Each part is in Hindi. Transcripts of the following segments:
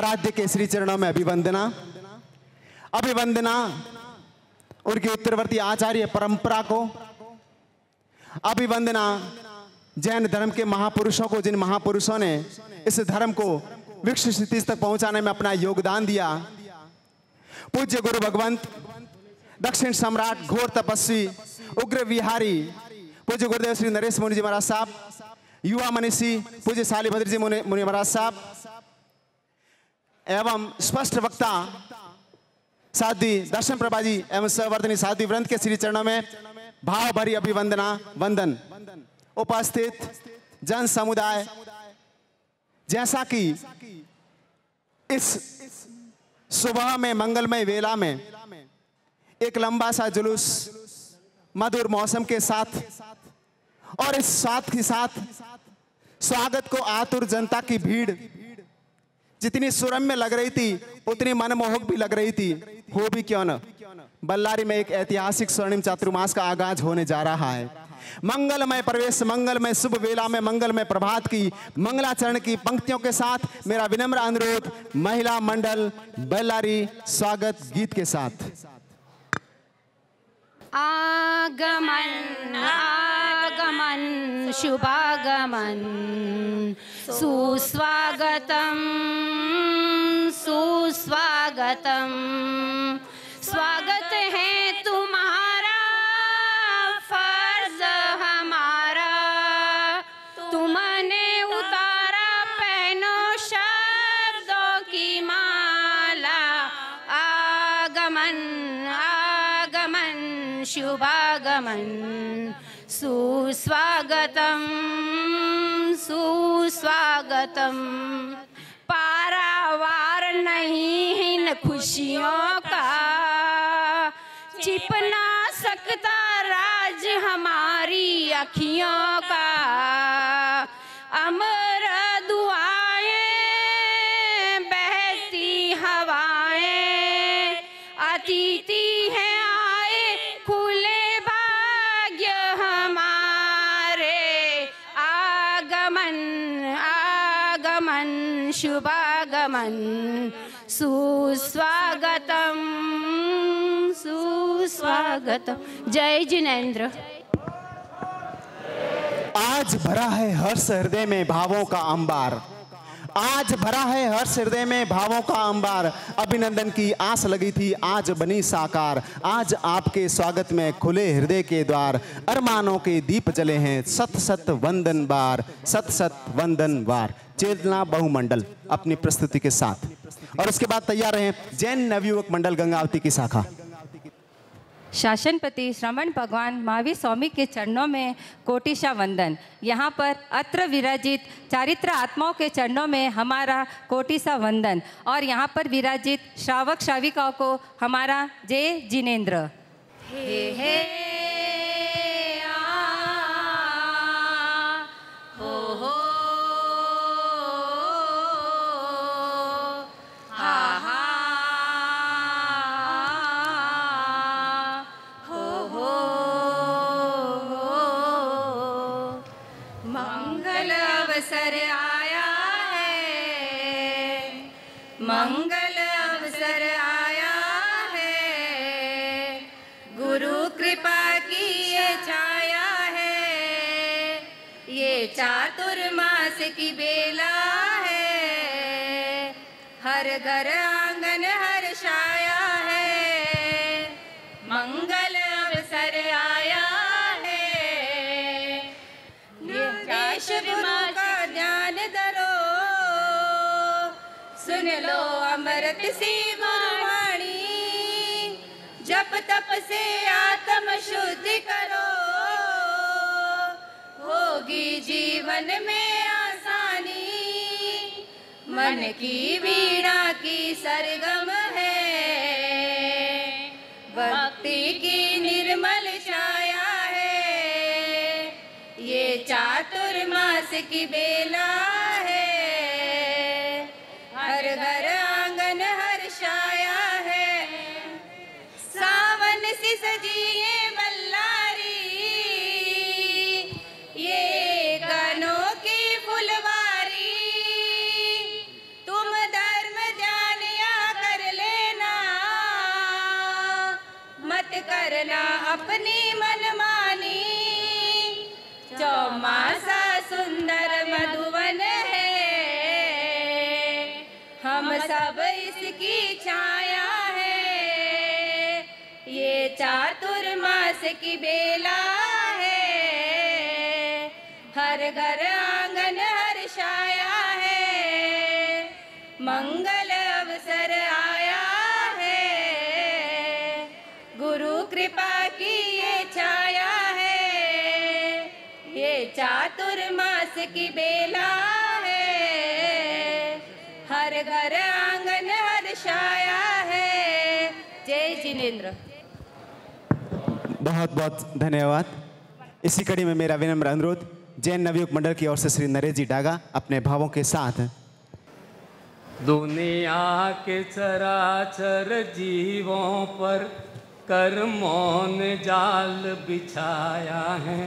आराध्य के श्री चरणों में अभिवंदना। अभिवंदना उनकी उत्तरवर्ती आचार्य परंपरा को, अभिवंदना जैन धर्म के महापुरुषों को, जिन महापुरुषों ने इस धर्म को विश्व स्थिति तक पहुंचाने में अपना योगदान दिया। पूज्य गुरु भगवंत दक्षिण सम्राट घोर तपस्वी उग्र विहारी पूज्य गुरुदेव श्री नरेश मुनि जी महाराज साहब, युवा मनीषी पूज्य शालिभद्र जी मुनि महाराज साहब एवं स्पष्ट वक्ता साध्वी दर्शन प्रभा जी एवं सहवर्धनी साध्वी वृंद के श्री चरणों में भाव भरी अभिवंदना वंदन। उपस्थित जन समुदाय, जैसा कि इस सुबह में मंगलमय वेला में एक लंबा सा जुलूस मधुर मौसम के साथ और इस साथ ही साथ स्वागत को आतुर जनता की भीड़ जितनी सुरम्य लग रही थी उतनी मनमोहक भी लग रही थी। हो भी क्यों न, बल्लारी में एक ऐतिहासिक स्वर्णिम चातुर्मास का आगाज होने जा रहा है। मंगलमय प्रवेश, मंगलमय शुभ वेला में मंगलमय प्रभात की मंगलाचरण की पंक्तियों के साथ मेरा विनम्र अनुरोध महिला मंडल बल्लारी स्वागत गीत के साथ। आगमन आगमन शुभागमन सुस्वागतम सुस्वागतम। स्वागत है तुम्हारा फर्ज हमारा, तुमने उतारा पहनो शब्दों की माला। आगमन आगमन शुभागमन सुस्वागतम सुस्वागतम। पारावार नहीं इन खुशियों का, छिप ना सकता राज हमारी अखियों का। अमर दुआएं बहती हवाएं, अतिथि हैं आए खुले भाग्य हमारे। आगमन आगमन शुभागमन सुस्वागतम सुस्वागतम। जय जिनेंद्र। आज भरा है हर्ष हृदय में भावों का अंबार, आज भरा है हर्ष हृदय में भावों का अंबार। अभिनंदन की आस लगी थी आज बनी साकार, आज आपके स्वागत में खुले हृदय के द्वार। अरमानों के दीप जले हैं सत सत वंदन बार, सत सत वंदन बार। चेतना बहुमंडल अपनी प्रस्तुति के साथ और उसके बाद तैयार हैं जैन नवयुवक मंडल गंगावती की शाखा। शासनपति श्रमण भगवान महावीर स्वामी के चरणों में कोटिशा वंदन। यहाँ पर अत्र विराजित चारित्र आत्माओं के चरणों में हमारा कोटिशा वंदन और यहाँ पर विराजित श्रावक श्राविकाओं को हमारा जय जिनेंद्र। हे हे हो अवसर आया है, मंगल अवसर आया है। गुरु कृपा की ये छाया है, ये चातुर्मास की बेला है। हर घर आंगन हर्षाया है, मंगल अवसर आया है। देश गुरु का ध्यान धरो, सुन लो अमृत सी गुरुवाणी। जप तप से आत्म शुद्धि करो, होगी जीवन में आसानी। मन की वीणा की सरगम है, भक्ति की निर्मल छाया है। ये चातुर्मास की बेला है, हर घर आंगन हर्षाया है। सावन सी सजी ये बल्लारी, ये गानों की फुलवारी। तुम धर्म करना अपनी मनमानी। चौमासा सुंदर मधुवन है, हम सब इसकी छाया है। ये चातुर्मास की बेला है, हर घर आंगन हर्षाया है। मंगल अवसर आया है, गुरु कृपा की ये छाया है। ये चातुर्मास की बेला है, हर घर आंगन हर्षाया है। जय जिनेंद्र। बहुत बहुत धन्यवाद। इसी कड़ी में मेरा विनम्र अनुरोध जैन नवयुग मंडल की ओर से श्री नरेश जी डागा अपने भावों के साथ। दुनिया के चराचर जीवों पर कर्मों ने जाल बिछाया है।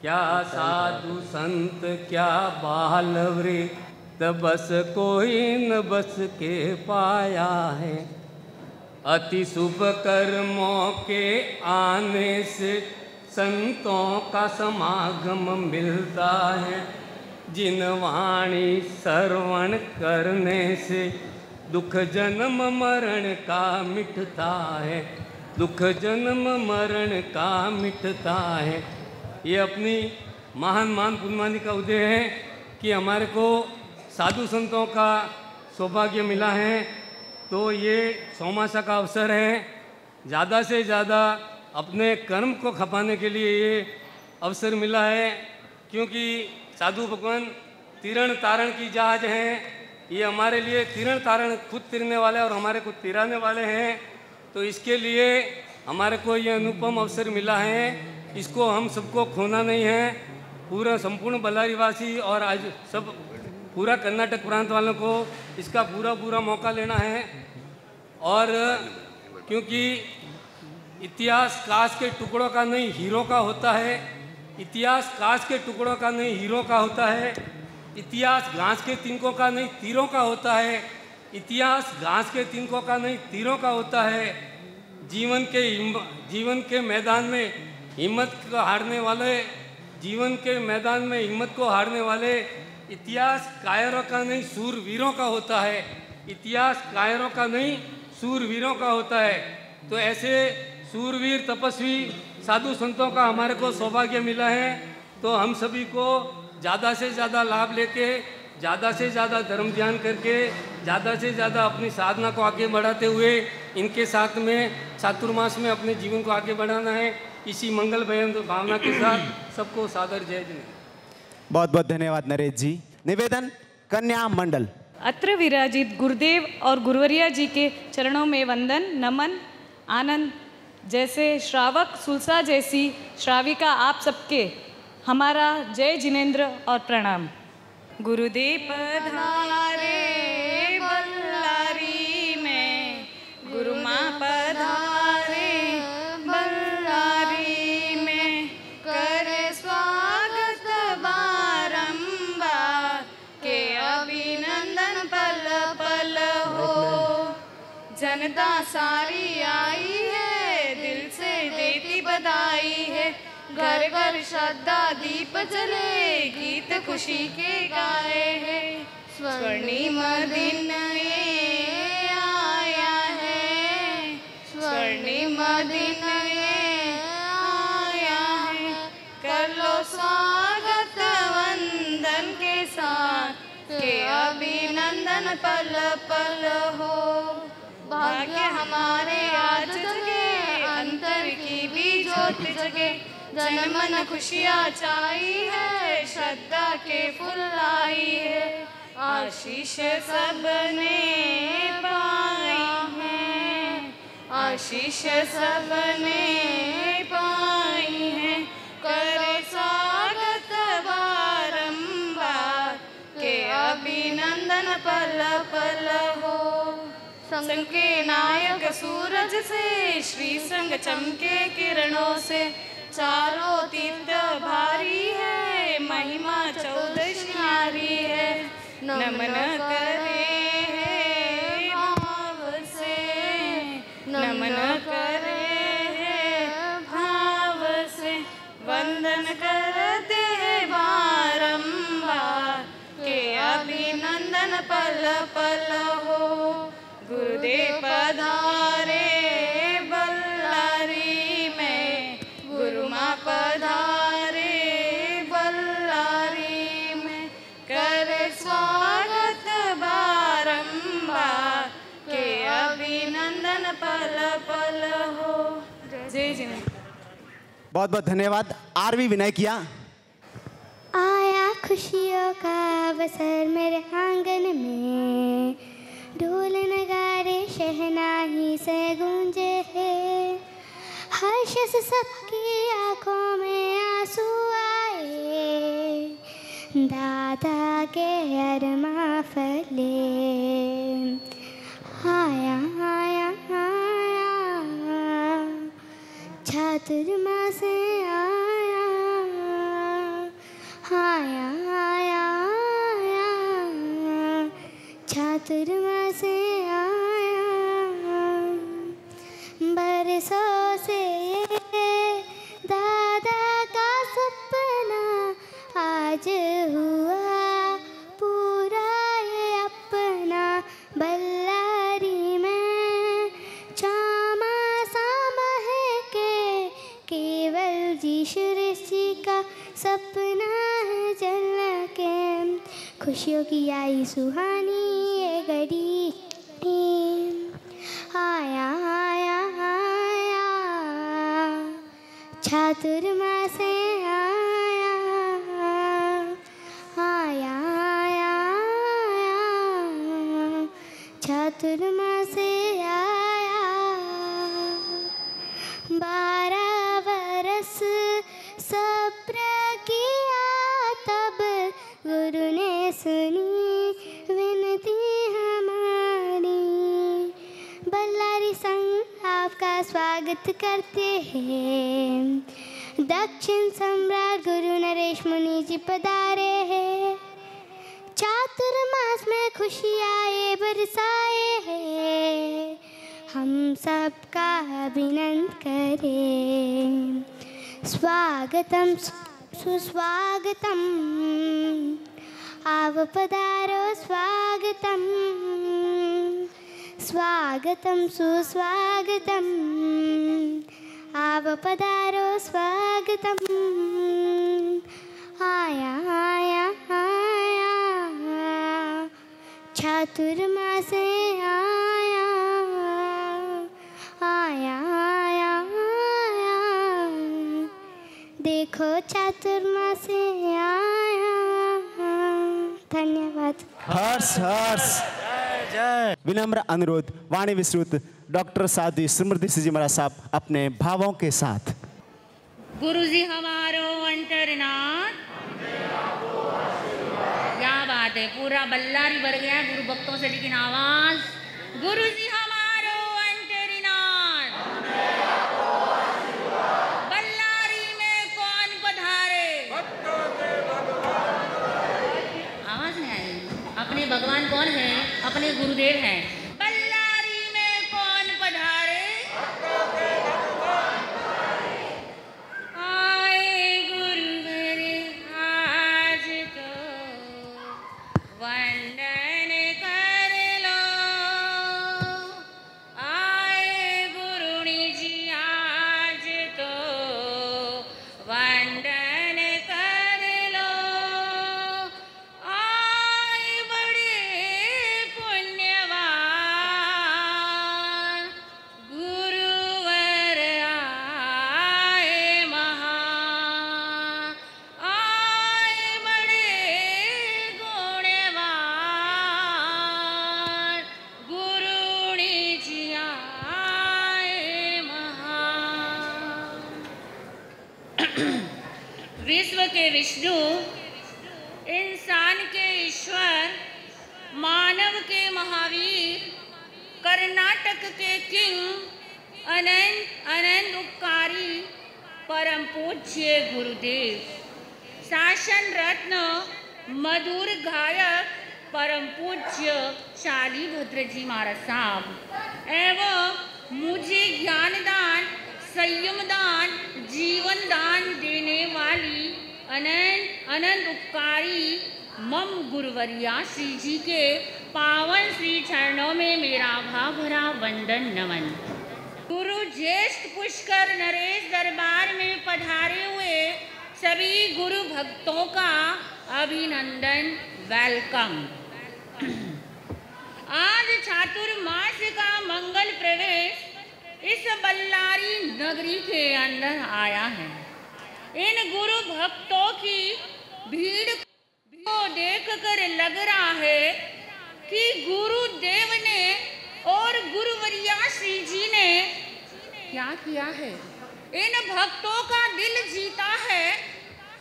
क्या साधु संत क्या बाल वृत्त बस कोई न बस के पाया है। अति शुभ कर्मों के आने से संतों का समागम मिलता है। जिन वाणी श्रवण करने से दुख जन्म मरण का मिटता है। दुख जन्म मरण का मिटता है। ये अपनी महान महान पुण्यवानी का उदय है कि हमारे को साधु संतों का सौभाग्य मिला है। तो ये चौमासा का अवसर है, ज़्यादा से ज़्यादा अपने कर्म को खपाने के लिए ये अवसर मिला है। क्योंकि साधु भगवान तीरण तारण की जहाज हैं। ये हमारे लिए तीरण तारण खुद तीरने वाले और हमारे को तिराने वाले हैं। तो इसके लिए हमारे को ये अनुपम अवसर मिला है, इसको हम सबको खोना नहीं है। पूरा संपूर्ण बल्लारीवासी और आज सब पूरा कर्नाटक प्रांत वालों को इसका पूरा पूरा मौका लेना है। और क्योंकि इतिहास काश के टुकड़ों का नहीं हीरो का होता है। इतिहास काश के टुकड़ों का नहीं हीरो का होता है। इतिहास घास के तिनकों का नहीं तीरों का होता है। इतिहास घास के तिनकों का नहीं तीरों का होता है। जीवन के मैदान में हिम्मत को हारने वाले, जीवन के मैदान में हिम्मत को हारने वाले इतिहास कायरों का नहीं सूरवीरों का होता है। इतिहास कायरों का नहीं सूरवीरों का होता है। तो ऐसे सूरवीर तपस्वी साधु संतों का हमारे को सौभाग्य मिला है। तो हम सभी को ज़्यादा से ज़्यादा लाभ लेके, ज़्यादा से ज़्यादा धर्म ध्यान करके, ज़्यादा से ज़्यादा अपनी साधना को आगे बढ़ाते हुए इनके साथ में चातुर्मास में अपने जीवन को आगे बढ़ाना है। इसी मंगल भावना के साथ सबको सादर जय जिनेंद्र। बहुत बहुत धन्यवाद नरेश जी। निवेदन कन्या मंडल। अत्र विराजित गुरुदेव और गुरुवरिया जी के चरणों में वंदन नमन आनंद। जैसे श्रावक सुलसा जैसी श्राविका आप सबके हमारा जय जिनेंद्र और प्रणाम। गुरुदेव पधारे बल्लारी में, गुरु माँ पधारे बल्लारी में, करे स्वागत बारंबार के अभिनंदन पल पल हो। जनता सारी आई है, दिल से देती बधाई है। घर घर श्रद्धा दीप जले, गीत खुशी के गाए हैं। स्वर्णिम दिन ये आया है, स्वर्णिम दिन ये आया है। कर लो स्वागत वंदन के साथ, के अभिनंदन पल पल हो। भाग्य हमारे आज जगे, अंतर की भी ज्योत जगे। जन मन खुशियाँ छाई है, श्रद्धा के फूल लाई है। आशीष सबने पाई है, आशीष सबने पाई है। करे स्वागत बारंबार, के अभिनंदन पल पल हो। संग के नायक सूरज से, श्री संग चमके किरणों से। चारों तीर्थ भारी है, महिमा 14 न्यारी है। नमन करे है भाव से, नमन करे है मन पल पल हो। जय जिनेंद्र। बहुत बहुत धन्यवाद। आरवी विनय किया। आया खुशियों का अवसर मेरे आंगन में, ढोल नगारे शहनाई से गूंजे हैं, हर्ष से सबकी आंखों में आंसू आए, दादा के अरमा फले। आया आया आया चातुर्मास आया, आया आया आया चातुर्मास आया, बरसों से दादा का सपना आज हुआ पूरा ये अपना। बल्लारी में चामासा महके, केवल जी ऋषि का सपना है झलके। खुशियों की आई सुहानी ये घड़ी, आया आया आया चातुर्मास आया, आया आया आया चातुर्मास आया। 12 बरस सब्र किया तब गुरु ने सुनी विनती हमारी। बल्लारी संघ आपका स्वागत करते हैं, दक्षिण सम्राट गुरु नरेश मुनि जी पधारे हैं। चातुर्मास में खुशियाँ ये बरसाए हैं, हम सबका अभिनंदन करें। स्वागतम सुस्वागतम, आप पधारो स्वागतम, स्वागतम सुस्वागतम, आप पधारो स्वागतम। आया आया आया चातुर्मास आया, आया आया आया देखो चातुर्मास आया। धन्यवाद। हर्ष हर्ष। विनम्र अनुरोध, वाणी विस्तृत डॉक्टर साध्वी स्मृति सिंह जी महाराज साहब अपने भावों के साथ। गुरुजी हमारो अंतरनाथ, क्या बात है, पूरा बल्लारी भर गया गुरु भक्तों से। लेकिन आवाज, गुरुजी हमारो अंतरनाथ, बल्लारी में कौन पधारे। आवाज नहीं आई। अपने भगवान कौन है? अपने गुरुदेव हैं। बल्लारी में कौन पधारे। आए गुरुवर आज तो वंदन कर लो, आए गुरुनी जी आज तो वंदन कर लो। आए बड़े पुण्यवान गुरुवर आए महान, आए बड़े गुणवान गुरुनी जी आए महान। विश्व के विष्णु, इंसान के ईश्वर, मानव के महावीर, कर्नाटक के किंग, अनंत अनंत उपकारी परम पूज्य गुरुदेव, शासन रत्न, मधुर गायक परम पूज्य शालीभद्र जी महाराज साहब एवं मुझे ज्ञान दान, संयम दान, जीवन दान देने वाली अनंत अनंत उपकारी मम गुरुवरिया श्री जी के पावन श्री चरणों में मेरा भाव भरा वंदन नमन। गुरु ज्येष्ठ पुष्कर नरेश दरबार में पधारे हुए सभी गुरु भक्तों का अभिनंदन, वेलकम। आज चातुर्मास का मंगल प्रवेश बल्लारी नगरी के अंदर आया है। इन गुरु भक्तों की भीड़ को देखकर लग रहा है कि गुरुदेव ने और गुरुवरिया श्री जी ने क्या किया है, इन भक्तों का दिल जीता है।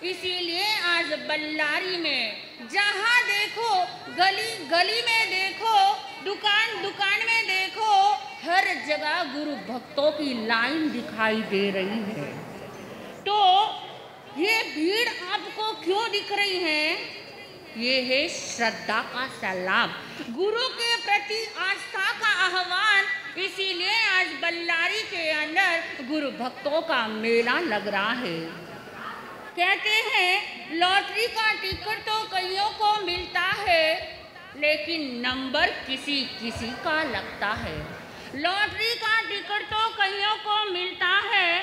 इसीलिए आज बल्लारी में जहाँ देखो, गली गली में देखो, दुकान दुकान में देखो, हर जगह गुरु भक्तों की लाइन दिखाई दे रही है। तो ये भीड़ आपको क्यों दिख रही है? ये है श्रद्धा का सैलाब, गुरु के प्रति आस्था का आह्वान। इसीलिए आज बल्लारी के अंदर गुरु भक्तों का मेला लग रहा है। कहते हैं लॉटरी का टिकट तो कईयों को मिलता है, लेकिन नंबर किसी किसी का लगता है। लॉटरी का टिकट तो कईयों को मिलता है,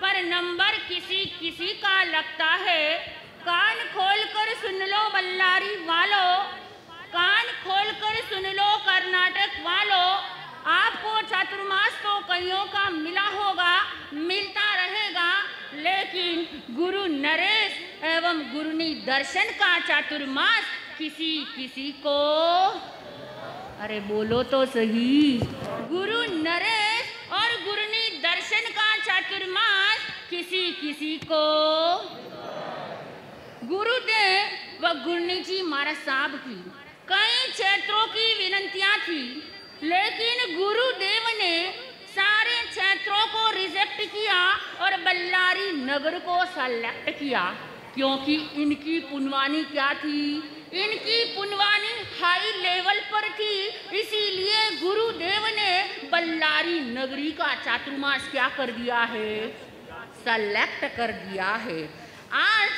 पर नंबर किसी किसी का लगता है। कान खोलकर सुन लो बल्लारी वालों, कान खोलकर सुन लो कर्नाटक वालों, आपको चातुर्मास तो कईयों का मिला होगा, मिलता रहेगा, लेकिन गुरु नरेश एवं गुरुनी दर्शन का चातुर्मास किसी किसी को, अरे बोलो तो सही, गुरु नरेश और गुरुनी दर्शन का चातुर्मास किसी किसी को। गुरुदेव व गुरुनी जी महाराज साहब की कई क्षेत्रों की विनंतियां थी, लेकिन गुरुदेव ने सारे क्षेत्रों को रिजेक्ट किया और बल्लारी नगर को सेलेक्ट किया, क्योंकि इनकी पुनवानी क्या थी? इनकी पुनवानी हाई लेवल पर थी। इसीलिए गुरुदेव ने बल्लारी नगरी का चातुर्मास क्या कर दिया है? सेलेक्ट कर दिया है। आज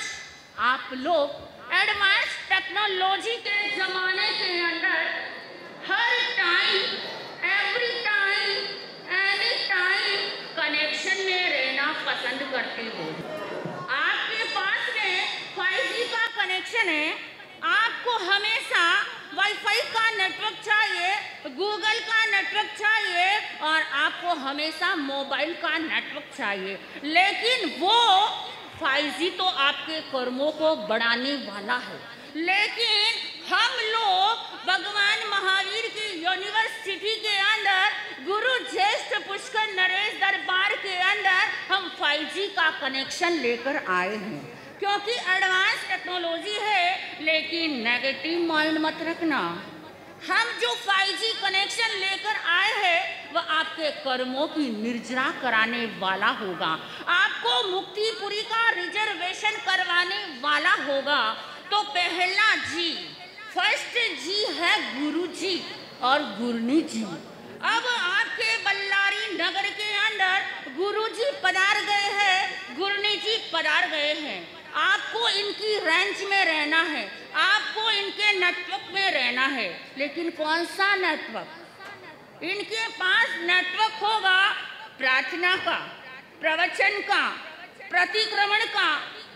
आप लोग एडवांस टेक्नोलॉजी के जमाने के अंदर हर time, every time, any time connection में रहना पसंद करते हो। आपके पास में 5G का कनेक्शन है, आपको हमेशा वाईफाई का नेटवर्क चाहिए, गूगल का नेटवर्क चाहिए और आपको हमेशा मोबाइल का नेटवर्क चाहिए, लेकिन वो 5G तो आपके कर्मों को बढ़ाने वाला है। लेकिन हम लोग भगवान महावीर की यूनिवर्सिटी के अंदर गुरु ज्येष्ठ पुष्कर नरेश दरबार के अंदर हम 5G का कनेक्शन लेकर आए हैं, क्योंकि एडवांस टेक्नोलॉजी है। लेकिन नेगेटिव माइंड मत रखना, हम जो 5G कनेक्शन लेकर आए हैं वह आपके कर्मों की निर्जरा कराने वाला होगा, आपको मुक्तिपुरी का रिजर्वेशन करवाने वाला होगा। तो पहला जी, फर्स्ट जी है गुरु जी और गुरनी जी। अब आपके बल्लारी नगर के अंदर गुरु जी पधार गए हैं, गुरनी जी पधार गए हैं। आपको इनकी रेंज में रहना है, आपको इनके नेटवर्क में रहना है, लेकिन कौन सा नेटवर्क? इनके पास नेटवर्क होगा प्रार्थना का, प्रवचन का, प्रतिक्रमण का,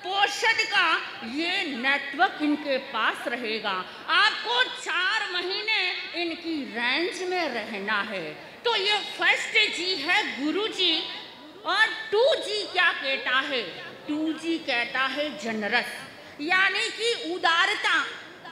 पोषद का, ये नेटवर्क इनके पास रहेगा। आपको 4 महीने इनकी रेंज में रहना है। तो ये फर्स्ट जी है गुरु जी। और 2G क्या कहता है? 2G कहता है जनरस, यानी कि उदारता,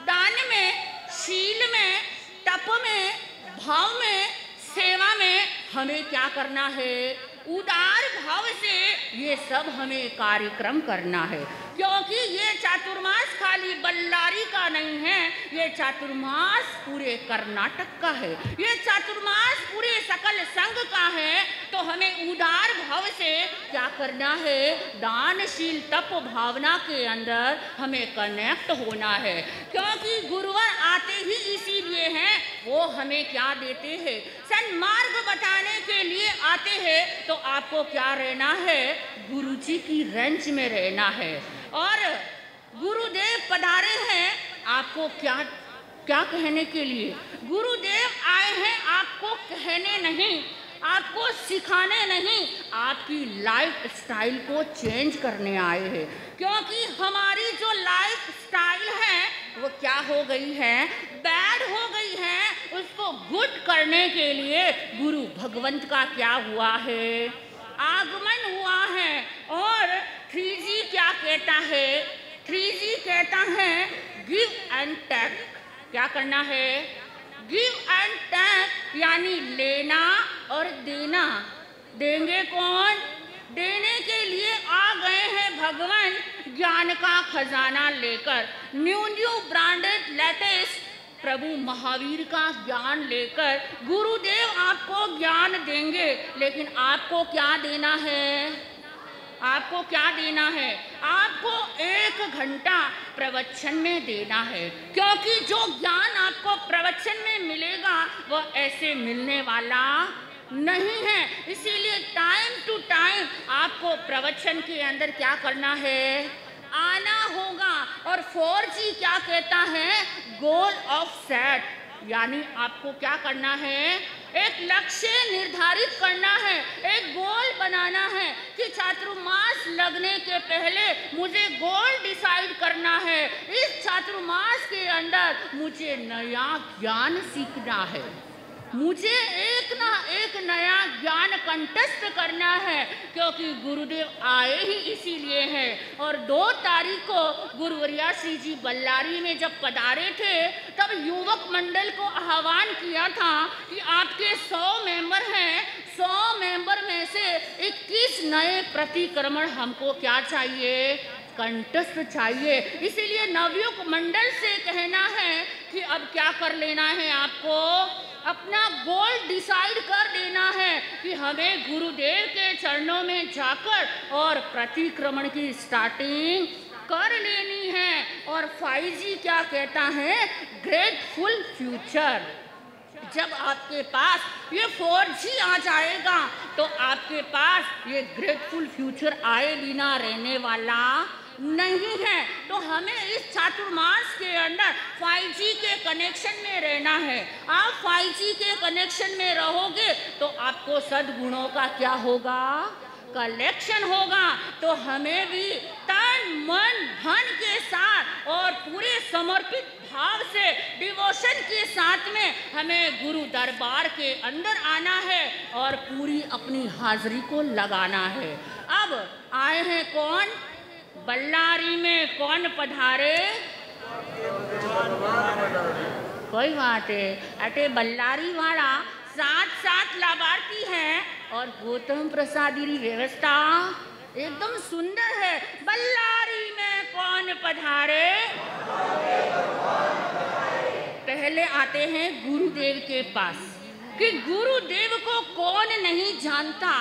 दान में, शील में, तप में, भाव में, सेवा में हमें क्या करना है? उदार भाव से ये सब हमें कार्यक्रम करना है, क्योंकि ये चातुर्मास खाली बल्लारी का नहीं है, ये चातुर्मास पूरे कर्नाटक का है, ये चातुर्मास पूरे सकल संघ का है। तो हमें उदार भाव से क्या करना है? दानशील तप भावना के अंदर हमें कनेक्ट होना है, क्योंकि गुरुवर आते ही इसीलिए हैं, वो हमें क्या देते हैं? सन्मार्ग बताने के लिए आते हैं। तो आपको क्या रहना है? गुरुजी की रेंज में रहना है। और गुरुदेव पधारे हैं आपको क्या क्या कहने के लिए? गुरुदेव आए हैं आपको कहने नहीं, आपको सिखाने नहीं, आपकी लाइफ स्टाइल को चेंज करने आए हैं। क्योंकि हमारी जो लाइफ स्टाइल है वो क्या हो गई है? बैड हो गई है, उसको गुड करने के लिए गुरु भगवंत का क्या हुआ है, आगमन हुआ है। और 3G क्या कहता है, 3G कहता है गिव एंड टेक। क्या करना है, गिव एंड टेक, यानी लेना और देना। देंगे कौन, देने के लिए आ गए हैं भगवान ज्ञान का खजाना लेकर, न्यू ब्रांडेड लेटेस्ट प्रभु महावीर का ज्ञान लेकर गुरुदेव आपको ज्ञान देंगे। लेकिन आपको क्या देना है, आपको क्या देना है, आपको 1 घंटा प्रवचन में देना है, क्योंकि जो ज्ञान आपको प्रवचन में मिलेगा वह ऐसे मिलने वाला नहीं है। इसीलिए टाइम टू टाइम आपको प्रवचन के अंदर क्या करना है, आना होगा। और 4G क्या कहता है, गोल ऑफ सेट, यानी आपको क्या करना है, एक लक्ष्य निर्धारित करना है, एक गोल बनाना है कि चातुर्मास लगने के पहले मुझे गोल डिसाइड करना है। इस चातुर्मास के अंदर मुझे नया ज्ञान सीखना है, मुझे एक ना एक नया ज्ञान कंटेस्ट करना है, क्योंकि गुरुदेव आए ही इसीलिए हैं। और 2 तारीख को गुरुवर्या श्री जी बल्लारी में जब पधारे थे तब युवक मंडल को आह्वान किया था कि आपके 100 मेंबर हैं, 100 मेंबर में से 21 नए प्रतिक्रमण हमको क्या चाहिए, कंटेस्ट चाहिए। इसीलिए नवयुग मंडल से कहना है कि अब क्या कर लेना है, आपको अपना गोल डिसाइड कर देना है कि हमें गुरुदेव के चरणों में जाकर और प्रतिक्रमण की स्टार्टिंग कर लेनी है। और 5G क्या कहता है, ग्रेटफुल फ्यूचर। जब आपके पास ये 4G आ जाएगा तो आपके पास ये ग्रेटफुल फ्यूचर आए बिना रहने वाला नहीं है। तो हमें इस चातुर्मास के अंदर 5G के कनेक्शन में रहना है। आप 5G के कनेक्शन में रहोगे तो आपको सद्गुणों का क्या होगा, कलेक्शन होगा। तो हमें भी तन मन धन के साथ और पूरे समर्पित भाव से डिवोशन के साथ में हमें गुरु दरबार के अंदर आना है और पूरी अपनी हाजिरी को लगाना है। अब आए हैं कौन, बल्लारी में कौन पधारे, कोई बात है, अटे बल्लारी वाला 7 लाभार्थी हैं और गौतम प्रसाद की व्यवस्था एकदम सुंदर है। बल्लारी में कौन पधारे, पहले आते हैं गुरुदेव के पास कि गुरुदेव को कौन नहीं जानता,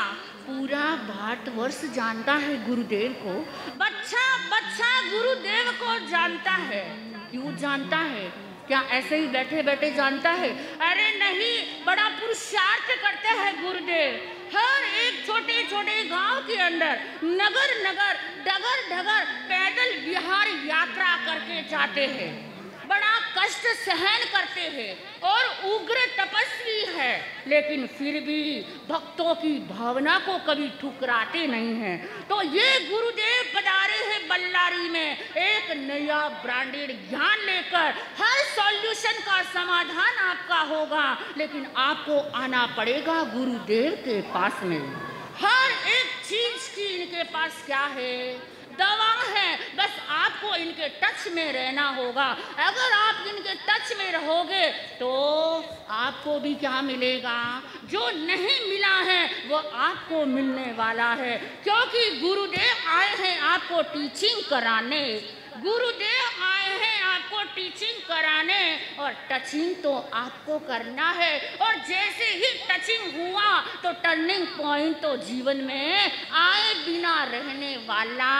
पूरा भारतवर्ष जानता है गुरुदेव को। बच्चा बच्चा गुरुदेव को जानता है। क्यों जानता है, क्या ऐसे ही बैठे बैठे जानता है? अरे नहीं, बड़ा पुरुषार्थ करते हैं गुरुदेव। हर एक छोटे छोटे गांव के अंदर नगर नगर डगर डगर पैदल विहार यात्रा करके जाते हैं, बड़ा कष्ट सहन करते हैं और उग्र तपस्वी है, लेकिन फिर भी भक्तों की भावना को कभी ठुकराते नहीं हैं। तो ये गुरुदेव पधारे हैं बल्लारी में एक नया ब्रांडेड ज्ञान लेकर। हर सॉल्यूशन का समाधान आपका होगा, लेकिन आपको आना पड़ेगा गुरुदेव के पास में। हर एक चीज की इनके पास क्या है, दवा है। बस आपको इनके टच में रहना होगा। अगर आप इनके टच में रहोगे तो आपको भी क्या मिलेगा, जो नहीं मिला है वो आपको मिलने वाला है। क्योंकि गुरुदेव आए हैं आपको टीचिंग कराने, गुरुदेव आए हैं आपको टीचिंग कराने, और टचिंग तो आपको करना है। और जैसे ही टचिंग हुआ तो टर्निंग पॉइंट तो जीवन में आए बिना रहने वाला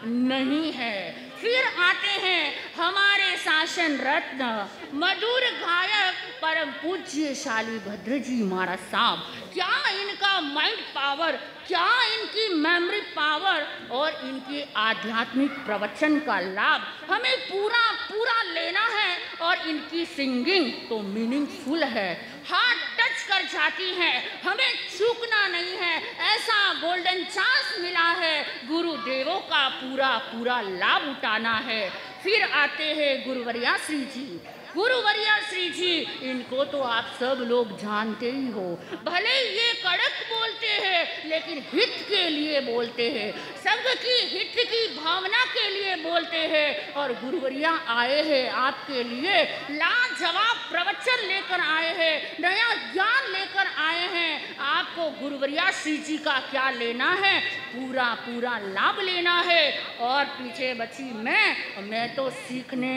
नहीं है। फिर आते हैं हमारे शासन रत्न मधुर गायक परम पूज्य शालीभद्र जी महाराज साहब। क्या इनका माइंड पावर, क्या इनकी मेमोरी पावर और इनके आध्यात्मिक प्रवचन का लाभ हमें पूरा पूरा लेना है। और इनकी सिंगिंग तो मीनिंगफुल है, हार्ट टच कर जाती है, हमें चूकना नहीं है। ऐसा गोल्डन चांस मिला है, गुरुदेवों का पूरा पूरा लाभ उठाना है। फिर आते हैं गुरुवर्या श्री जी। गुरुवर्या श्री जी, इनको तो आप सब लोग जानते ही हो। भले ये कड़क बोलते हैं लेकिन हित के लिए बोलते हैं, सबकी हित की भावना के लिए बोलते हैं। और गुरुवर्या आए हैं आपके लिए, लाजवाब प्रवचन लेकर आए हैं, नया ज्ञान लेकर आए हैं। आपको गुरुवर्या श्री जी का क्या लेना है? पूरा पूरा लाभ लेना है। और पीछे बची मैं तो सीखने,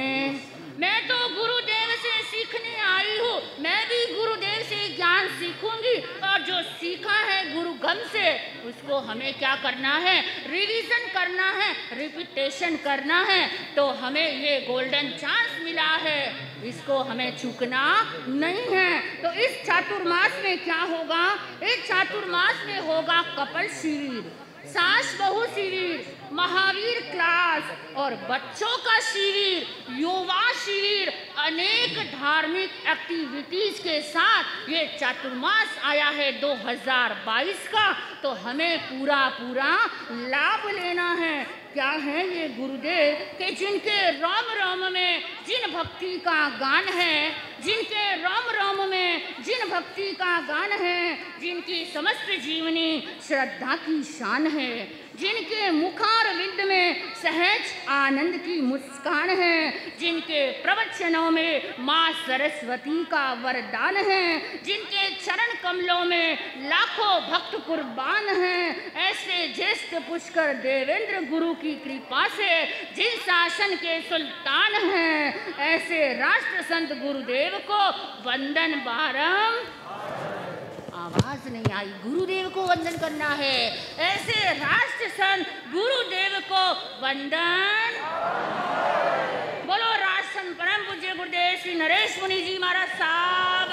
मैं तो गुरुदेव से सीखने आई हूँ। मैं भी गुरुदेव से ज्ञान सीखूंगी, और जो सीखा है गुरुगम से उसको हमें क्या करना है? रिवीजन करना है, रिपीटेशन करना है। तो हमें ये गोल्डन चांस मिला है, इसको हमें चूकना नहीं है। तो इस चातुर्मास में क्या होगा? इस चातुर्मास में होगा कपल शिविर, सास बहू शिविर, महावीर क्लास और बच्चों का शिविर, युवा शिविर, अनेक धार्मिक एक्टिविटीज के साथ ये चातुर्मास आया है 2022 का। तो हमें पूरा पूरा लाभ लेना है। क्या है ये गुरुदेव कि जिनके रोम रोम में जिन भक्ति का गान है, जिनके रोम रोम में जिन भक्ति का गान है, जिनकी समस्त जीवनी श्रद्धा की शान है, जिनके मुखारविंद में सहज आनंद की मुस्कान है, जिनके प्रवचनों में माँ सरस्वती का वरदान है, जिनके चरण कमलों में लाखों भक्त कुर्बान हैं, ऐसे ज्येष्ठ पुष्कर देवेंद्र गुरु की कृपा से जिन शासन के सुल्तान हैं, ऐसे राष्ट्र संत गुरुदेव को वंदन बारम। आवाज नहीं आई, गुरुदेव को वंदन करना है। ऐसे राष्ट्र संत गुरुदेव को वंदन। बोलो राष्ट्र संत परम पूज्य गुरुदेव श्री नरेश मुनि जी महाराज साहब